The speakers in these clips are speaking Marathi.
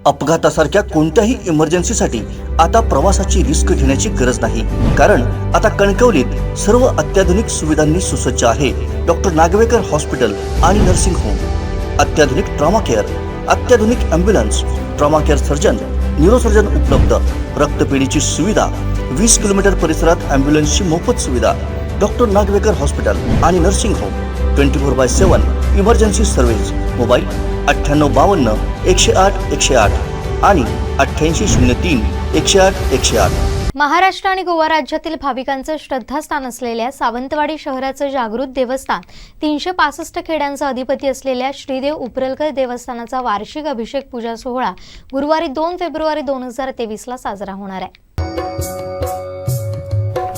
अपघातासारख्या कोणत्याही इमर्जन्सीसाठी आता प्रवासाची रिस्क घेण्याची गरज नाही, कारण आता कणकवलीत सर्व अत्याधुनिक सुविधांनी सुसज्ज आहे डॉक्टर नागवेकर हॉस्पिटल आणि नर्सिंग होम। अत्याधुनिक ट्रॉमा केअर, अत्याधुनिक ambulance, trauma care surgeon, neurosurgeon उपलब्ध, रक्तपेढीची सुविधा, 20 किलोमीटर परिसरात ॲम्ब्युलन्सची मोफत सुविधा। डॉक्टर नागवेकर हॉस्पिटल आणि nursing home 24/7 emergency service. Mobile 9852 108 108 आणि 8803 108 108। महाराष्ट्र आणि गोवा राज्यातील भाविकांचं श्रद्धास्थान असलेल्या सावंतवाडी शहराचं जागृत देवस्थान 365 खेड्यांचा अधिपती असलेल्या श्रीदेव उपरलकर देवस्थानाचा वार्षिक अभिषेक पूजा सोहळा गुरुवारी 2 फेब्रुवारी 2023 ला साजरा होणार आहे।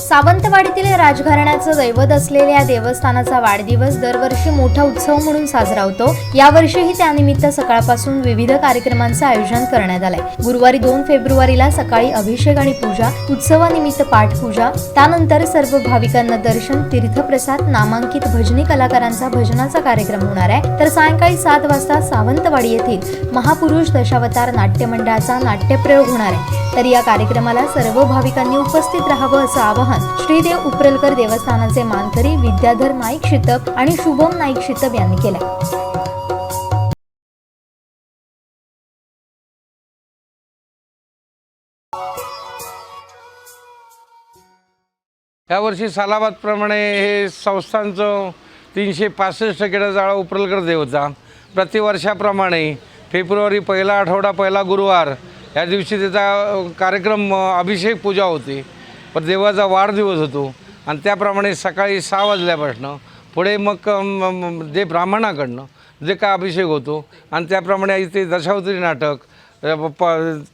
सावंतवाडीतील राजघराण्याचं दैवत असलेल्या देवस्थानाचा वाढदिवस दरवर्षी मोठा उत्सव म्हणून साजरा होतो। यावर्षीही त्यानिमित्त सकाळपासून विविध कार्यक्रमांचं आयोजन करण्यात आलंय। गुरुवारी 2 फेब्रुवारीला सकाळी अभिषेक आणि पूजा, उत्सवानिमित्त पाठपूजा, त्यानंतर सर्व भाविकांना दर्शन, तीर्थप्रसाद, नामांकित भजनी कलाकारांचा भजनाचा कार्यक्रम होणार आहे। तर सायंकाळी 7 वाजता सावंतवाडी येथील महापुरुष दशावतार नाट्य मंडळाचा नाट्यप्रयोग होणार आहे। तर या कार्यक्रमाला सर्व भाविकांनी उपस्थित राहावं असं आवाहन श्रीदेव उपरलकर देवस्थानाचे मानकरी विद्याधर नाईक शितप आणि शुभम नाईक शितप यांनी केले। यावर्षी सालाबादप्रमाणे हे संस्थांचं 365 खेडा जाळा उपरलकर देवता प्रतिवर्षाप्रमाणे फेब्रुवारी पहिला आठवडा पहिला गुरुवार या दिवशी त्याचा कार्यक्रम अभिषेक पूजा होती। पण देवाचा वाढदिवस होतो आणि त्याप्रमाणे सकाळी 6 वाजल्यापासून पुढे मग जे ब्राह्मणाकडनं जे काय अभिषेक होतो आणि त्याप्रमाणे इथे दशावतारी नाटक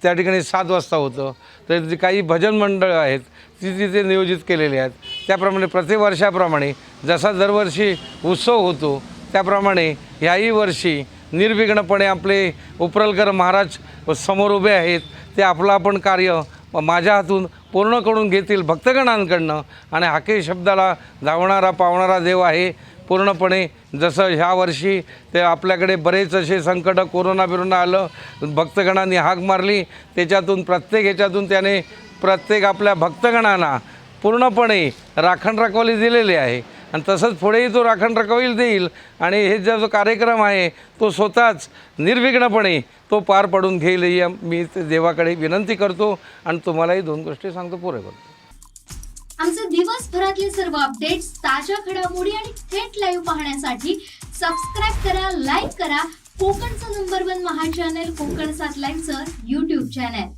त्या ठिकाणी 7 वाजता होतं। तर जे काही भजन मंडळ आहेत ती तिथे नियोजित केलेली आहेत। त्याप्रमाणे प्रतिवर्षाप्रमाणे जसा दरवर्षी उत्सव होतो त्याप्रमाणे ह्याही वर्षी निर्विघ्नपणे आपले उपरलकर महाराज समोर उभे आहेत। ते आपलं आपण कार्य माझ्या हातून पूर्ण करून घेतील भक्तगणांकडनं आणि हाके शब्दाला धावणारा पावणारा देव आहे पूर्णपणे। जसं ह्या वर्षी ते आपल्याकडे बरेच असे संकट कोरोना आलं, भक्तगणांनी हाक मारली, त्याच्यातून प्रत्येक ह्याच्यातून त्याने प्रत्येक आपल्या भक्तगणांना पूर्णपणे राखण रखवाली दिलेली आहे आणि तसंच पुढेही तो राखण रखवाली देईल आणि हे जो कार्यक्रम आहे तो स्वतःच निर्विघ्नपणे तो पार पडून घेईल या मी देवाकडे विनंती करतो आणि तुम्हालाही 2 गोष्टी सांगतो पुरे करतो। आमचे दिवसभरातले सर्व अपडेट्स, ताज्या घडामोडी आणि थेट लाईव्ह पाहण्यासाठी सबस्क्राइब करा, लाईक करा कोकणचं नंबर 1 महा चॅनल कोकण 7 लाईव्हचं YouTube चॅनल।